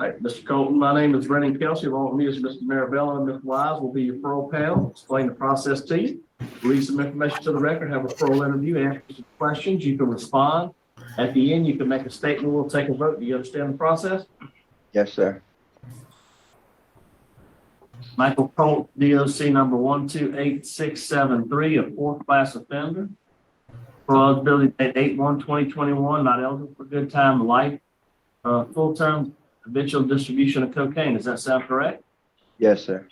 All right, Mr. Colton, my name is Brennan Kelsey. Along with me is Mr. Marabella and Ms. Wise will be your parole panel. Explain the process to you. Read some information to the record, have a parole interview, answer some questions. You can respond. At the end, you can make a statement. We'll take a vote. Do you understand the process? Yes, sir. Michael Colt, DOC number 128673, a fourth class offender. Parole eligibility date 8/1/2021, not eligible for good time life, full-term habitual distribution of cocaine. Does that sound correct? Yes, sir.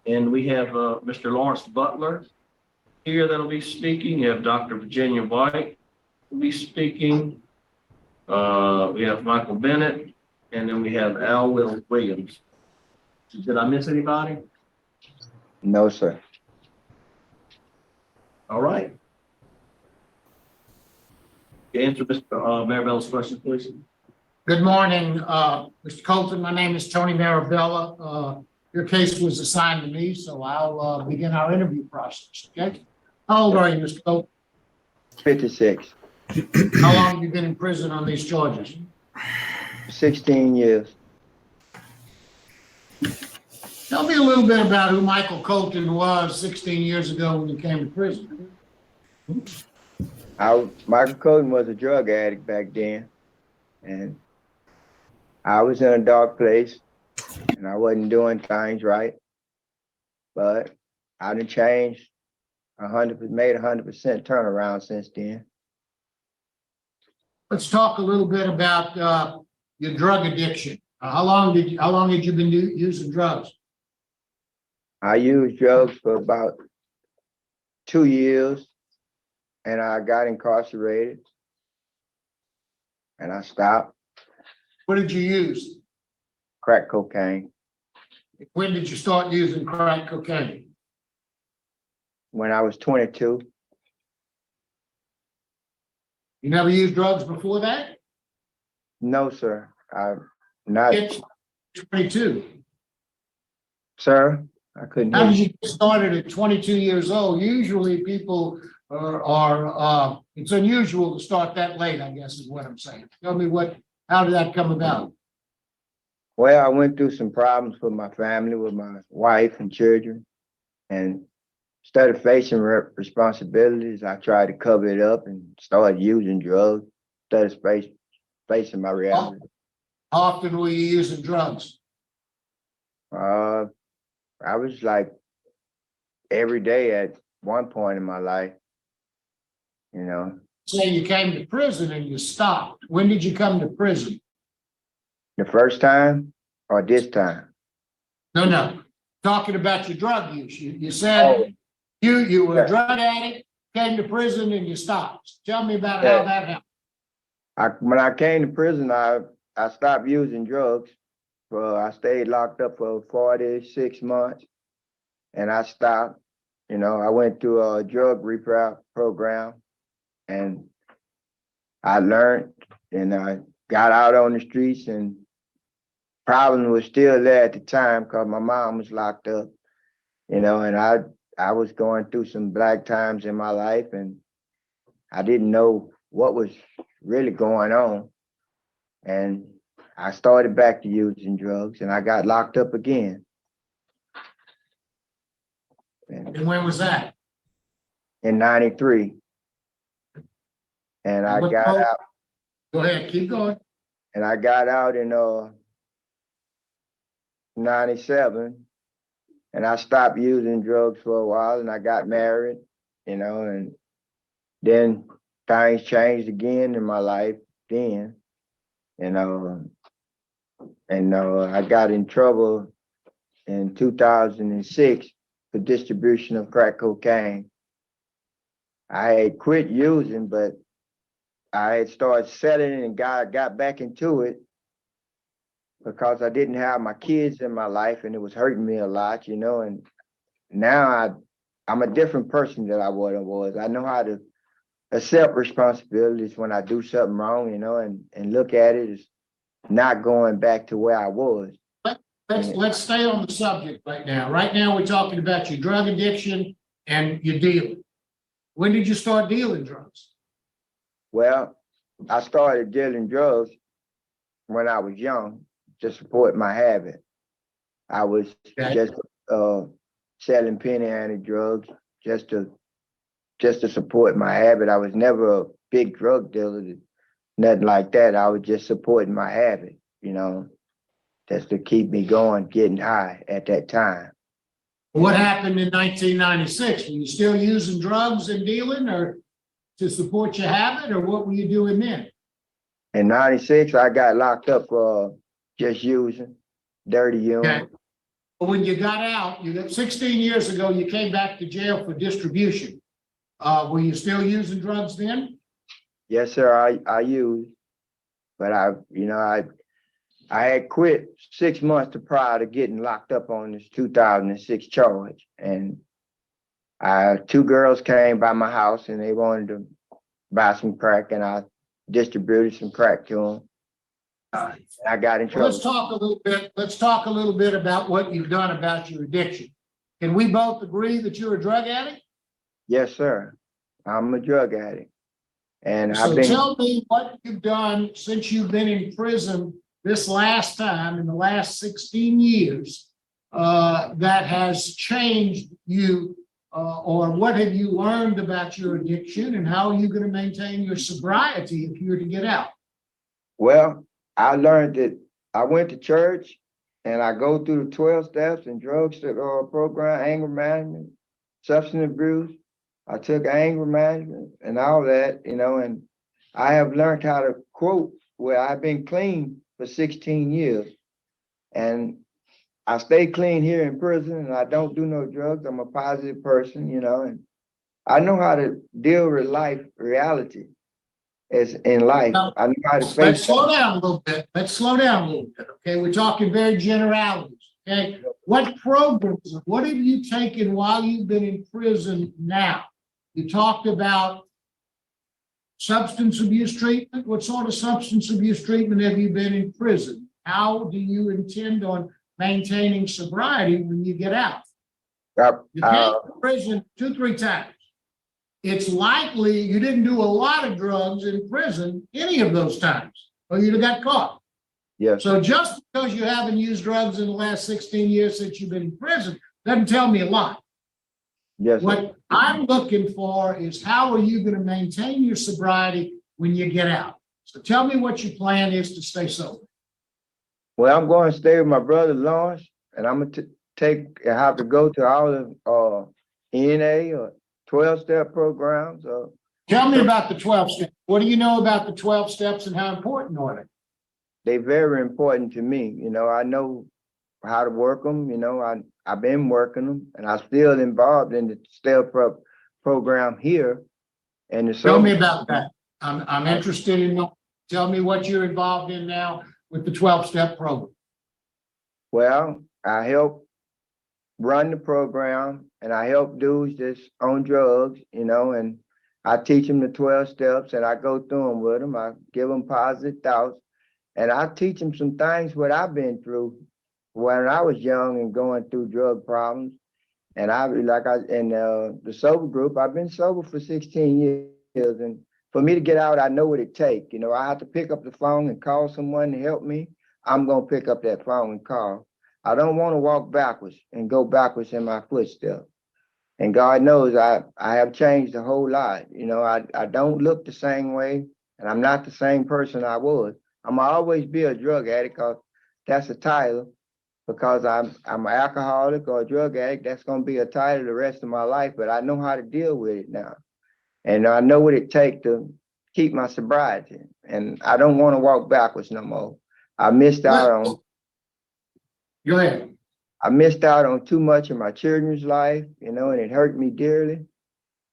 And we have Mr. Lawrence Butler here that'll be speaking. You have Dr. Virginia White will be speaking. We have Michael Bennett, and then we have Al Williams. Did I miss anybody? No, sir. All right. Answer Mr. Marabella's question, please. Good morning, Mr. Colton. My name is Tony Marabella. Your case was assigned to me, so I'll begin our interview process, okay? How old are you, Mr. Colton? 56. How long have you been in prison on these charges? 16 years. Tell me a little bit about who Michael Colton was 16 years ago when you came to prison. Michael Colton was a drug addict back then, and I was in a dark place, and I wasn't doing things right, but I done changed 100%, made 100% turnaround since then. Let's talk a little bit about your drug addiction. How long had you been using drugs? I used drugs for about 2 years, and I got incarcerated, and I stopped. What did you use? Crack cocaine. When did you start using crack cocaine? When I was 22. You never used drugs before that? No, sir. I'm not. It's 22. Sir, I couldn't How hear did you. you get started at 22 years old? Usually people are it's unusual to start that late, I guess is what I'm saying. Tell me how did that come about? Well, I went through some problems with my family, with my wife and children. And instead of facing responsibilities, I tried to cover it up and started using drugs instead of facing my reality. How often were you using drugs? I was like every day at one point in my life, you know. Say you came to prison and you stopped. When did you come to prison? The first time or this time? No. Talking about your drug use. You said you were a drug addict, came to prison and you stopped. Tell me about how that happened. When I came to prison, I stopped using drugs. I stayed locked up for 46 months, and I stopped. You know, I went through a drug rehab program, and I learned, and I got out on the streets, and problem was still there at the time because my mom was locked up, you know, and I was going through some black times in my life, and I didn't know what was really going on. And I started back to using drugs, and I got locked up again. And when was that? In 93. And I got out. Go ahead, keep going. And I got out in 97, and I stopped using drugs for a while, and I got married, you know, and then things changed again in my life then, you know, and I got in trouble in 2006 for distribution of crack cocaine. I had quit using, but I had started selling and got back into it because I didn't have my kids in my life, and it was hurting me a lot, you know. And now I'm a different person than I was. I know how to accept responsibilities when I do something wrong, you know, and look at it as not going back to where I was. Let's stay on the subject right now. Right now, we're talking about your drug addiction and your dealing. When did you start dealing drugs? Well, I started dealing drugs when I was young, to support my habit. I was Okay. just selling penny ante drugs just to support my habit. I was never a big drug dealer, nothing like that. I was just supporting my habit, just to keep me going, getting high at that time. What happened in 1996? Were you still using drugs and dealing or to support your habit, or what were you doing then? In '96, I got locked up for just using dirty urine. Okay. But when you got out, you got 16 years ago, you came back to jail for distribution. Were you still using drugs then? Yes, sir. I used, but I had quit 6 months prior to getting locked up on this 2006 charge, and two girls came by my house and they wanted to buy some crack, and I distributed some crack to them. I got in Well, trouble. let's talk a little bit about what you've done about your addiction. Can we both agree that you're a drug addict? Yes, sir. I'm a drug addict, and So tell me what you've done since you've been in prison this last time in the last 16 years that has changed you, or what have you learned about your addiction, and how are you going to maintain your sobriety if you were to get out? Well, I learned that I went to church and I go through the 12 steps and drugs program, anger management, substance abuse. I took anger management and all that, and I have learned how to quote where I've been clean for 16 years. And I stay clean here in prison, and I don't do no drugs. I'm a positive person, and I know how to deal with life reality. As in life, I know how to face. Let's slow down a little bit. Okay, we're talking very generalities. Okay, what programs, what have you taken while you've been in prison now? You talked about substance abuse treatment. What sort of substance abuse treatment have you been in prison? How do you intend on maintaining sobriety when you get out? You came to prison 2-3 times. It's likely you didn't do a lot of drugs in prison any of those times, or you'd have got caught. Yes. So just because you haven't used drugs in the last 16 years since you've been in prison doesn't tell me a lot. Yes. What I'm looking for is how are you going to maintain your sobriety when you get out? So tell me what your plan is to stay sober. Well, I'm going to stay with my brother Lawrence, and I'm going to have to go to all the NA or 12-step programs. Tell me about the 12 steps. What do you know about the 12 steps and how important are they? They're very important to me. I know how to work them. I've been working them, and I'm still involved in the step program here. And Tell me about that. I'm interested in. Tell me what you're involved in now with the 12-step program. Well, I help run the program, and I help dudes that's on drugs, and I teach them the 12 steps, and I go through them with them. I give them positive thoughts, and I teach them some things what I've been through when I was young and going through drug problems. And the sober group, I've been sober for 16 years, and for me to get out, I know what it takes. I have to pick up the phone and call someone to help me. I'm gonna pick up that phone and call. I don't want to walk backwards and go backwards in my footsteps. And God knows I have changed a whole lot. I don't look the same way, and I'm not the same person I was. I'm always be a drug addict, because that's a title. Because I'm an alcoholic or a drug addict, that's gonna be a title the rest of my life. But I know how to deal with it now, and I know what it takes to keep my sobriety. And I don't want to walk backwards no more. I missed out on. Go ahead. I missed out on too much of my children's life, and it hurt me dearly.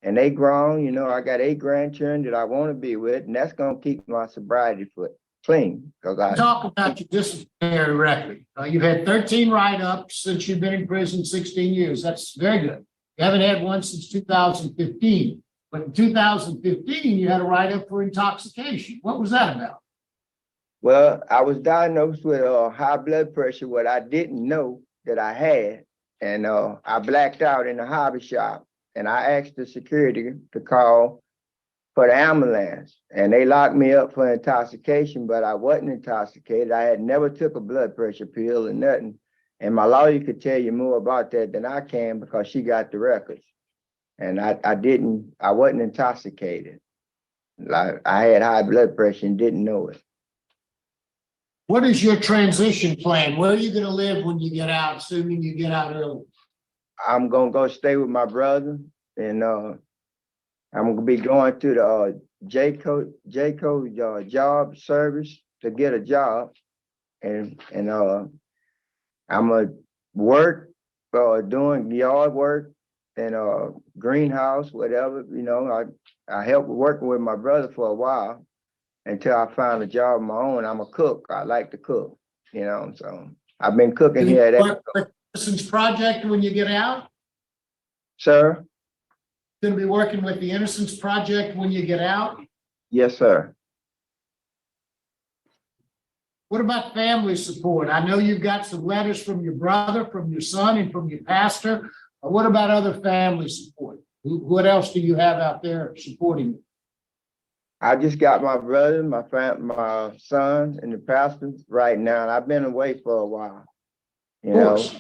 And they grown, I got 8 grandchildren that I want to be with, and that's gonna keep my sobriety foot clean. Talk about your disciplinary record. You've had 13 write-ups since you've been in prison 16 years. That's very good. You haven't had one since 2015. But in 2015, you had a write-up for intoxication. What was that about? Well, I was diagnosed with high blood pressure, what I didn't know that I had. And I blacked out in the hobby shop, and I asked the security to call for the ambulance, and they locked me up for intoxication, but I wasn't intoxicated. I had never took a blood pressure pill or nothing. And my lawyer could tell you more about that than I can because she got the records. And I wasn't intoxicated. Like, I had high blood pressure and didn't know it. What is your transition plan? Where are you gonna live when you get out, assuming you get out early? I'm gonna go stay with my brother, and I'm gonna be going to the JCO job service to get a job, and I'm gonna work doing yard work and greenhouse, whatever. I helped working with my brother for a while until I found a job of my own. I'm a cook. I like to cook, so I've been cooking here at Work with Innocence Project when you get out? Sir? Gonna be working with the Innocence Project when you get out? Yes, sir. What about family support? I know you've got some letters from your brother, from your son, and from your pastor. What about other family support? What else do you have out there supporting you? I just got my brother, my son, and the pastor right now. And I've been away for a while, Of course.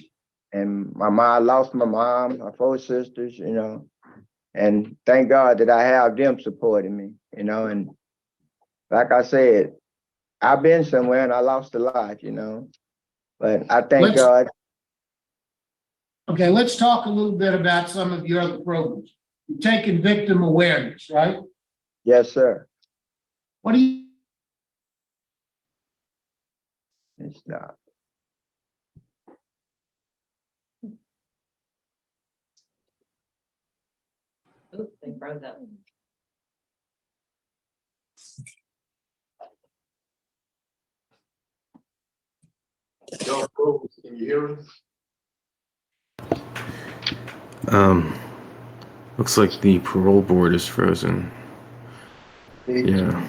And I lost my mom, my 4 sisters, and thank God that I have them supporting me, and like I said, I've been somewhere and I lost a lot, but I thank God. Okay, let's talk a little bit about some of your other programs. You're taking victim awareness, right? Yes, sir. What do you? It's not. Oops, they froze up. Y'all froze. Can you hear us? Looks like the parole board is frozen. Yeah.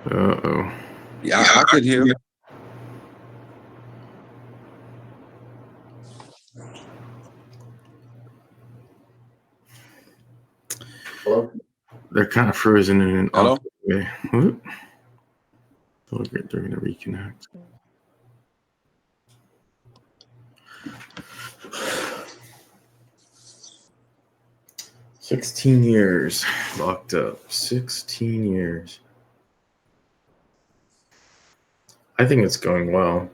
Uh-oh. Yeah, I could hear. Hello? They're kind of frozen in an Hello? awkward way. Whoop. They're going to reconnect. "16 years locked up. 16 years. I think it's going well.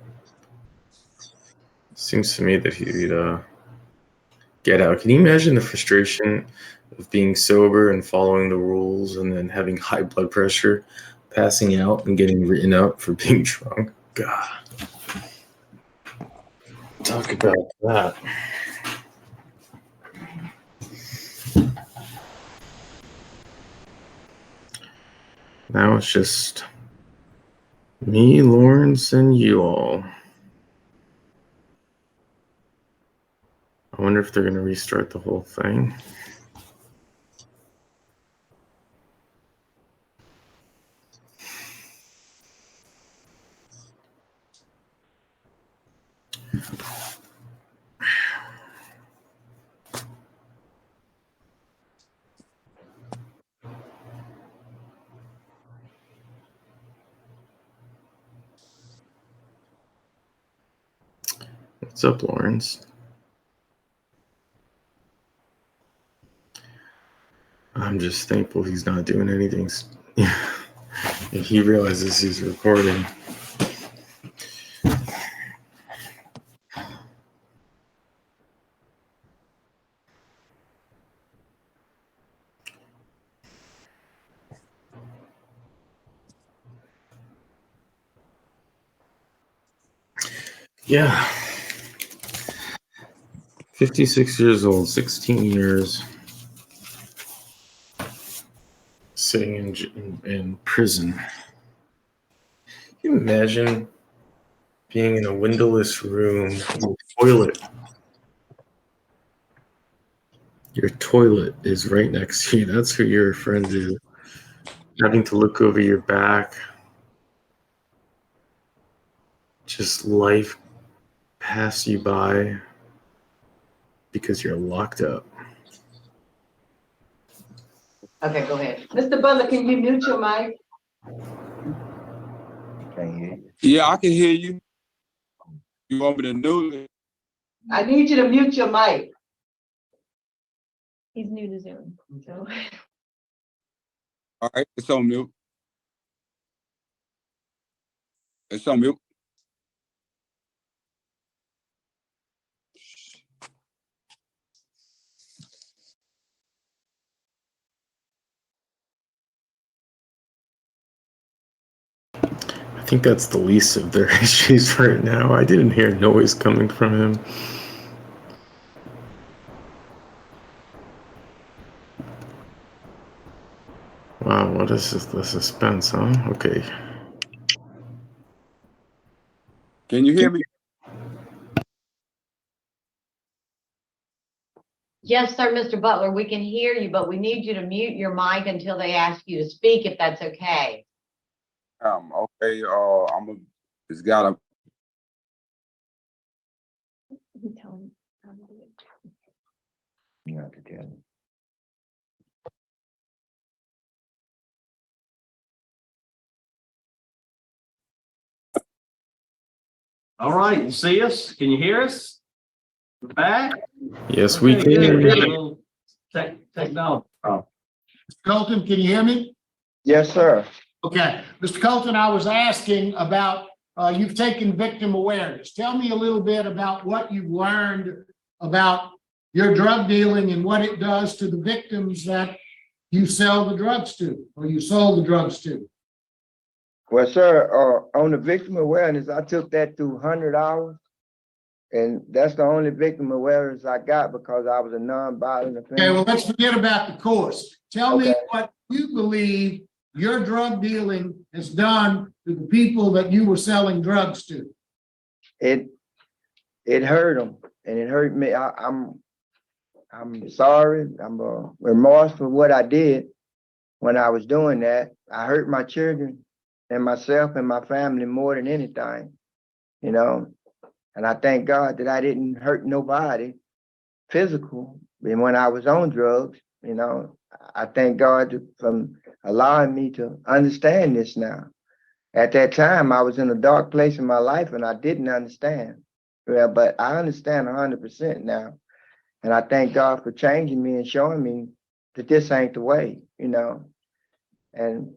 Seems to me that he'd get out. Can you imagine the frustration of being sober and following the rules and then having high blood pressure, passing out and getting written up for being drunk? God. Talk about that. Now it's just me, Lawrence, and you all. I wonder if they're going to restart the whole thing. What's up, Lawrence? I'm just thankful he's not doing anything. If he realizes he's recording. Yeah. 56 years old, 16 years. Sitting in prison. Can you imagine being in a windowless room with a toilet? Your toilet is right next to you. That's who your friend is. Having to look over your back. Just life pass you by because you're locked up. Okay, go ahead. Mr. Butler, can you mute your mic? Can't hear you. Yeah, I can hear you. You want me to do it? I need you to mute your mic. He's new to Zoom, so. All right, it's on mute. It's on mute. I think that's the least of their issues right now. I didn't hear noise coming from him. Wow, what is this? The suspense, huh? Okay. Can you hear me? Yes, sir, Mr. Butler, we can hear you, but we need you to mute your mic until they ask you to speak, if that's okay. Okay, it's got a, You have to tell me. All right, you see us? Can you hear us? We're back? Yes, we Okay, can. good. Technology problem. Colton, can you hear me? Yes, sir. Okay, Mr. Colton, I was asking about, you've taken victim awareness. Tell me a little bit about what you've learned about your drug dealing and what it does to the victims that you sell the drugs to, or you sold the drugs to. Well, sir, on the victim awareness, I took that through 100 hours. And that's the only victim awareness I got because I was a non-violent offender. Okay, well, let's forget about the course. Tell me Okay. what you believe your drug dealing has done to the people that you were selling drugs to. It hurt them, and it hurt me. I'm sorry. I'm remorseful for what I did when I was doing that. I hurt my children and myself and my family more than anything, you know. And I thank God that I didn't hurt nobody physical. And when I was on drugs, you know, I thank God for allowing me to understand this now. At that time, I was in a dark place in my life and I didn't understand. Yeah, but I understand 100% now. And I thank God for changing me and showing me that this ain't the way, you know. And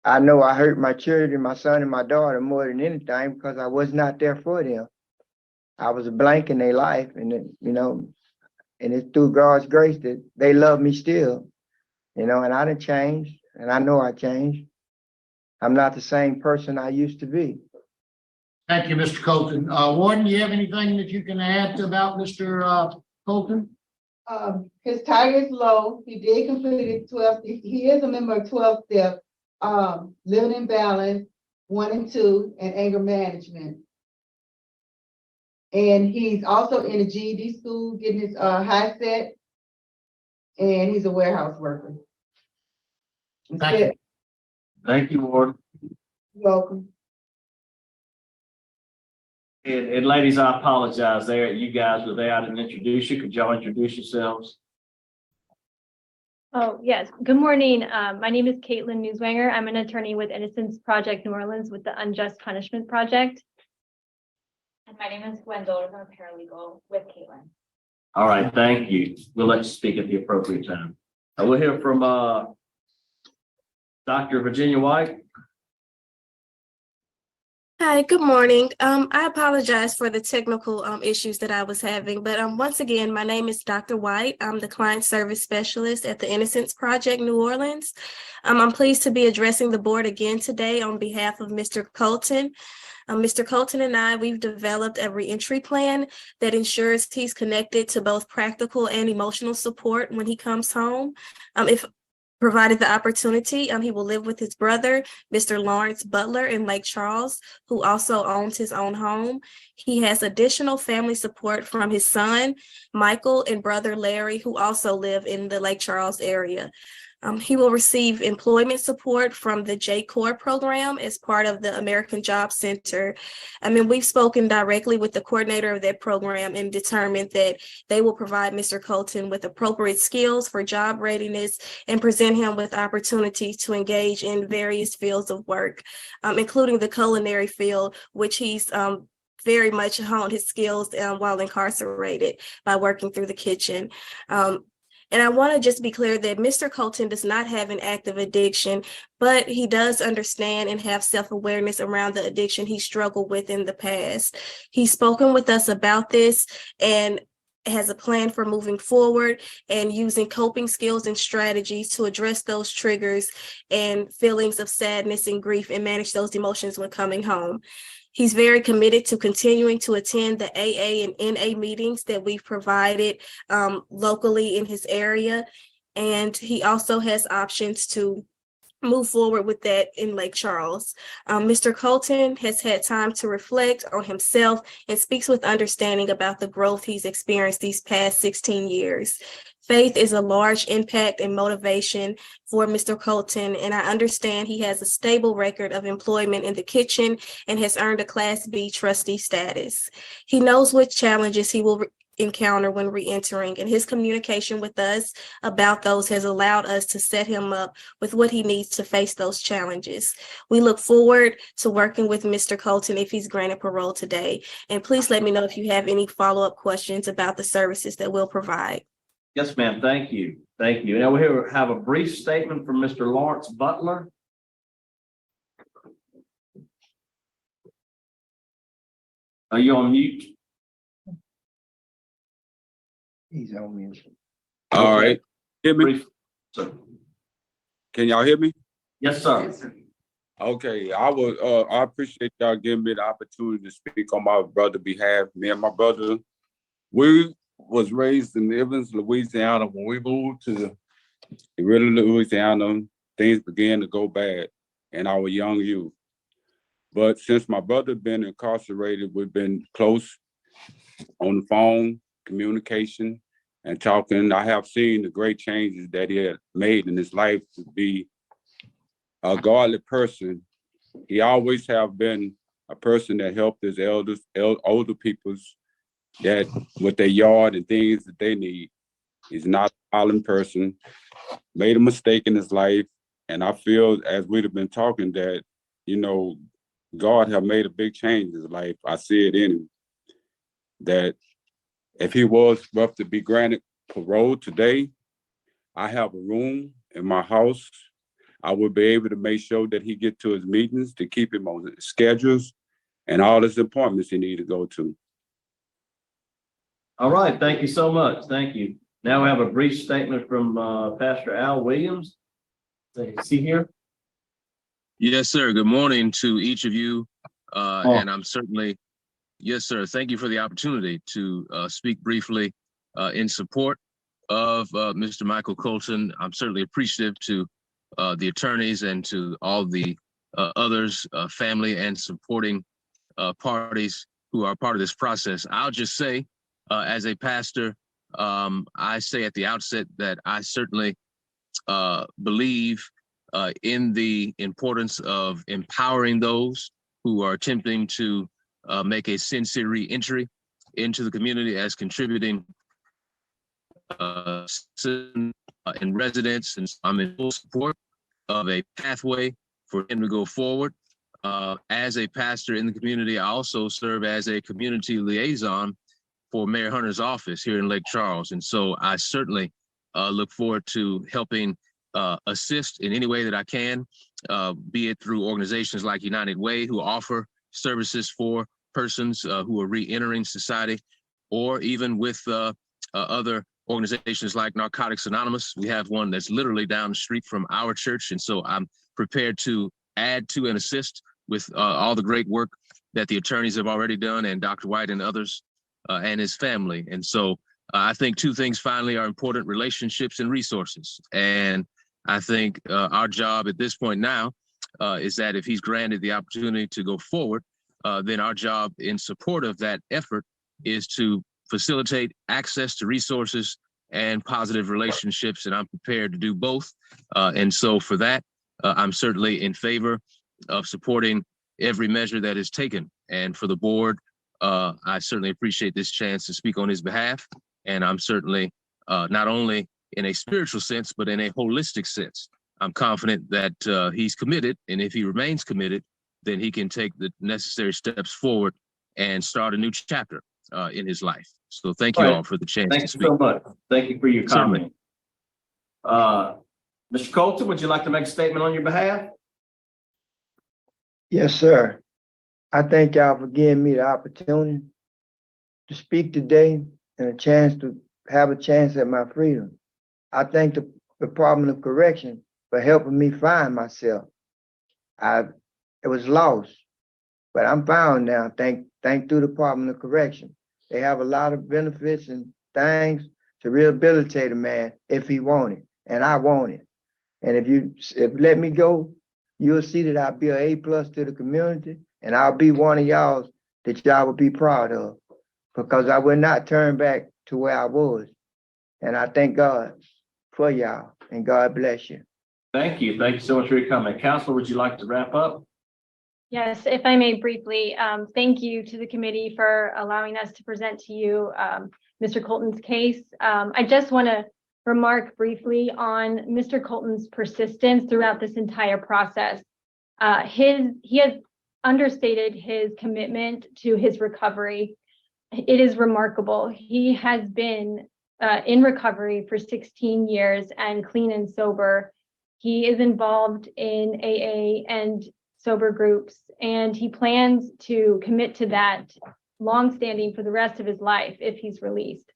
I know I hurt my children, my son and my daughter more than anything because I was not there for them. I was a blank in their life, and you know, and it's through God's grace that they love me still, you know, and I done changed, and I know I changed. I'm not the same person I used to be. Thank you, Mr. Colton. Warden, you have anything that you can add about Mr. Colton? His target is low. He did complete 12. He is a member of 12 step, living in balance, 1 and 2, and anger management. And he's also in a GED school, getting his high set, and he's a warehouse worker. Thank you. Thank you, Ward. You're welcome. And ladies, I apologize there. You guys were there. I didn't introduce you. Could y'all introduce yourselves? Oh, yes. Good morning. My name is Caitlin Newswanger. I'm an attorney with Innocence Project New Orleans with the Unjust Punishment Project. And my name is Gwendolyn. I'm a paralegal with Caitlin. All right, thank you. We'll let you speak at the appropriate time. We'll hear from Dr. Virginia White. Hi, good morning. I apologize for the technical issues that I was having, but once again, my name is Dr. White. I'm the Client Service Specialist at the Innocence Project New Orleans. I'm pleased to be addressing the board again today on behalf of Mr. Colton. Mr. Colton and I, we've developed a reentry plan that ensures he's connected to both practical and emotional support when he comes home. If provided the opportunity, he will live with his brother, Mr. Lawrence Butler in Lake Charles, who also owns his own home. He has additional family support from his son, Michael, and brother Larry, who also live in the Lake Charles area. He will receive employment support from the J-Corps program as part of the American Job Center. I mean, we've spoken directly with the coordinator of that program and determined that they will provide Mr. Colton with appropriate skills for job readiness and present him with opportunities to engage in various fields of work, including the culinary field, which he's very much honed his skills while incarcerated by working through the kitchen. And I want to just be clear that Mr. Colton does not have an active addiction, but he does understand and have self-awareness around the addiction he struggled with in the past. He's spoken with us about this and has a plan for moving forward and using coping skills and strategies to address those triggers and feelings of sadness and grief and manage those emotions when coming home. He's very committed to continuing to attend the AA and NA meetings that we've provided locally in his area. And he also has options to move forward with that in Lake Charles. Mr. Colton has had time to reflect on himself and speaks with understanding about the growth he's experienced these past 16 years. Faith is a large impact and motivation for Mr. Colton, and I understand he has a stable record of employment in the kitchen and has earned a Class B trustee status. He knows what challenges he will encounter when re-entering, and his communication with us about those has allowed us to set him up with what he needs to face those challenges. We look forward to working with Mr. Colton if he's granted parole today. And please let me know if you have any follow-up questions about the services that we'll provide. Yes, ma'am. Thank you. Thank you. Now we have a brief statement from Mr. Lawrence Butler. Are you on mute? He's on mute. All right. Hear me? Brief, sir. Can y'all hear me? Yes, sir. Okay, I appreciate y'all giving me the opportunity to speak on my brother's behalf. Me and my brother, we was raised in Evans, Louisiana. When we moved to Louisiana, things began to go bad in our young youth. But since my brother been incarcerated, we've been close on the phone, communication, and talking. I have seen the great changes that he had made in his life to be a godly person. He always have been a person that helped his older peoples that with their yard and things that they need. He's not a violent person, made a mistake in his life. And I feel, as we've been talking, that, you know, God have made a big change in his life. I see it in him. That if he was rough to be granted parole today, I have a room in my house. I will be able to make sure that he get to his meetings, to keep him on his schedules and all his appointments he need to go to. All right. Thank you so much. Thank you. Now we have a brief statement from Pastor Al Williams. Is he here? Yes, sir. Good morning to each of you. And I'm certainly, yes, sir. Thank you for the opportunity to speak briefly in support of Mr. Michael Colton. I'm certainly appreciative to the attorneys and to all the others, family and supporting parties who are part of this process. I'll just say, as a pastor, I say at the outset that I certainly believe in the importance of empowering those who are attempting to make a sincere re-entry into the community as contributing citizens and residents. And I'm in full support of a pathway for him to go forward. As a pastor in the community, I also serve as a community liaison for Mayor Hunter's office here in Lake Charles. And so I certainly look forward to helping assist in any way that I can, be it through organizations like United Way, who offer services for persons who are re-entering society, or even with other organizations like Narcotics Anonymous. We have one that's literally down the street from our church. And so I'm prepared to add to and assist with all the great work that the attorneys have already done, and Dr. White and others and his family. And so I think two things finally are important: relationships and resources. And I think our job at this point now is that if he's granted the opportunity to go forward, then our job in support of that effort is to facilitate access to resources and positive relationships, and I'm prepared to do both. And so for that, I'm certainly in favor of supporting every measure that is taken. And for the board, I certainly appreciate this chance to speak on his behalf. And I'm certainly not only in a spiritual sense, but in a holistic sense. I'm confident that he's committed, and if he remains committed, then he can take the necessary steps forward and start a new chapter in his life. So thank you all for the chance to Thank you speak. so much. Thank you for your Certainly. comment. Mr. Colton, would you like to make a statement on your behalf? Yes, sir. I thank y'all for giving me the opportunity to speak today and a chance to have a chance at my freedom. I thank the Department of Correction for helping me find myself. It was lost, but I'm found now. Thank through the Department of Correction. They have a lot of benefits and things to rehabilitate a man if he want it, and I want it. And if you let me go, you'll see that I'll be an A+ to the community, and I'll be one of y'all that y'all will be proud of, because I will not turn back to where I was. And I thank God for y'all, and God bless you. Thank you. Thank you so much for your comment. Counselor, would you like to wrap up? Yes, if I may briefly, thank you to the committee for allowing us to present to you Mr. Colton's case. I just want to remark briefly on Mr. Colton's persistence throughout this entire process. He has understated his commitment to his recovery. It is remarkable. He has been in recovery for 16 years and clean and sober. He is involved in AA and sober groups, and he plans to commit to that longstanding for the rest of his life if he's released.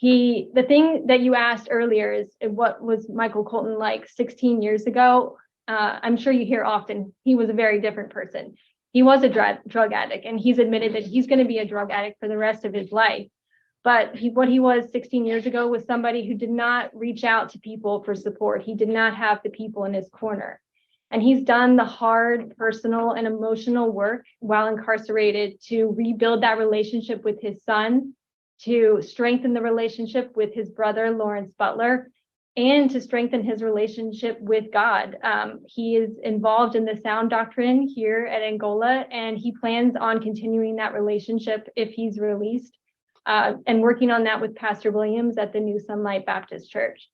The thing that you asked earlier is what was Michael Colton like 16 years ago? I'm sure you hear often, he was a very different person. He was a drug addict, and he's admitted that he's going to be a drug addict for the rest of his life. But what he was 16 years ago was somebody who did not reach out to people for support. He did not have the people in his corner. And he's done the hard, personal, and emotional work while incarcerated to rebuild that relationship with his son, to strengthen the relationship with his brother, Lawrence Butler, and to strengthen his relationship with God. He is involved in the sound doctrine here at Angola, and he plans on continuing that relationship if he's released, and working on that with Pastor Williams at the New Sunlight Baptist Church.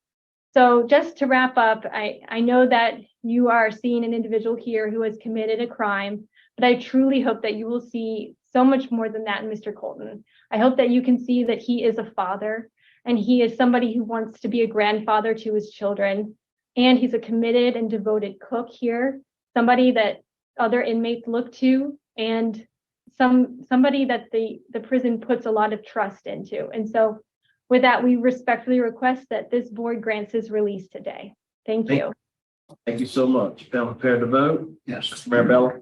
So just to wrap up, I know that you are seeing an individual here who has committed a crime, but I truly hope that you will see so much more than that in Mr. Colton. I hope that you can see that he is a father, and he is somebody who wants to be a grandfather to his children, and he's a committed and devoted cook here, somebody that other inmates look to, and somebody that the prison puts a lot of trust into. And so with that, we respectfully request that this board grants his release today. Thank you. Thank you so much. Panel prepared to vote? Yes. Mr. Marabella?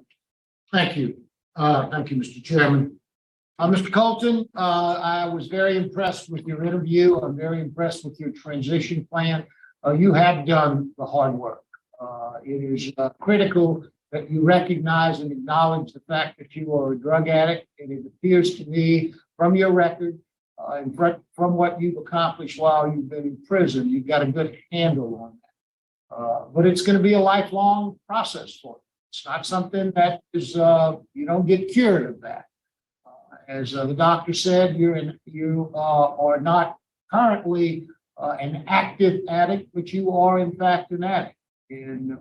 Thank you. Thank you, Mr. Chairman. Mr. Colton, I was very impressed with your interview. I'm very impressed with your transition plan. You have done the hard work. It is critical that you recognize and acknowledge the fact that you are a drug addict. And it appears to me from your record and from what you've accomplished while you've been in prison, you've got a good handle on that. But it's going to be a lifelong process for you. It's not something that is, you don't get cured of that. As the doctor said, you are not currently an active addict, but you are in fact an addict. And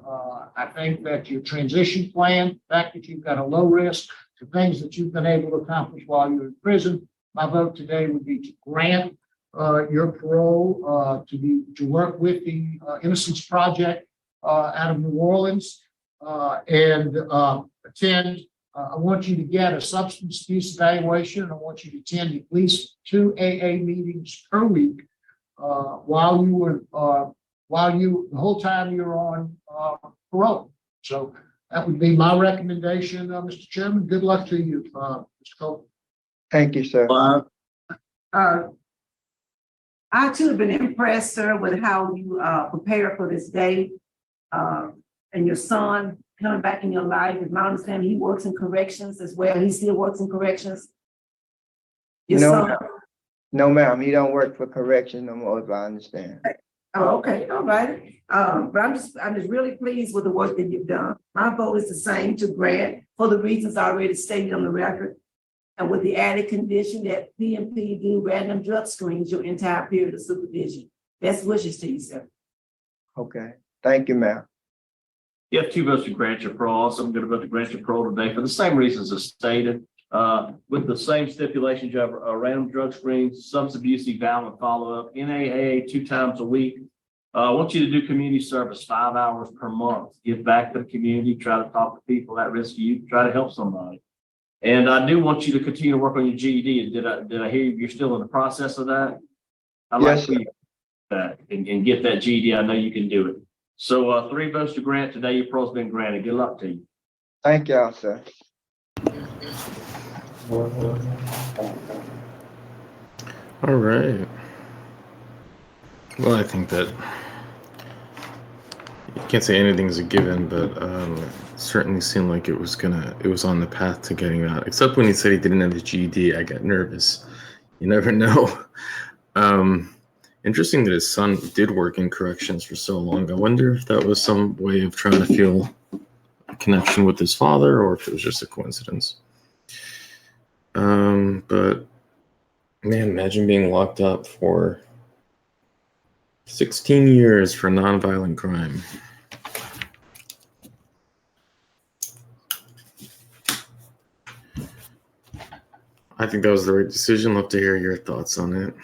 I think that your transition plan, the fact that you've got a low risk to things that you've been able to accomplish while you're in prison, my vote today would be to grant your parole to work with the Innocence Project out of New Orleans and attend. I want you to get a substance use evaluation. I want you to attend at least 2 AA meetings per week while the whole time you're on parole. So that would be my recommendation, Mr. Chairman. Good luck to you, Mr. Colton. Thank you, sir. I too have been impressed, sir, with how you prepare for this day. And your son coming back in your life. As my understanding, he works in corrections as well. He still works in corrections. Your son. No, ma'am, he don't work for correction no more, if I understand. Oh, okay, all right. But I'm just really pleased with the work that you've done. My vote is the same to grant for the reasons already stated on the record. And with the added condition that PMP do random drug screens your entire period of supervision. Best wishes to you, sir. Okay, thank you, ma'am. You have 2 votes to grant your parole. Also, I'm going to vote to grant your parole today for the same reasons as stated. With the same stipulations, you have a random drug screen, substance abuse eval and follow-up, NAAA 2 times a week. I want you to do community service 5 hours per month. Give back to the community, try to talk to people at risk of youth, try to help somebody. And I do want you to continue to work on your GED. Did I hear you're still in the process of that? I'd like Yes, for you to do that and get that GED. I know you can do it. So 3 votes to grant today. Your parole's been granted. Good luck to you. Thank y'all, sir. All right. Well, I think that you can't say anything's a given, but it certainly seemed like it was on the path to getting out. Except when he said he didn't have his GED, I got nervous. You never know. Interesting that his son did work in corrections for so long. I wonder if that was some way of trying to feel a connection with his father, or if it was just a coincidence. But man, imagine being locked up for 16 years for nonviolent crime. I think that was the right decision. Love to hear your thoughts on it.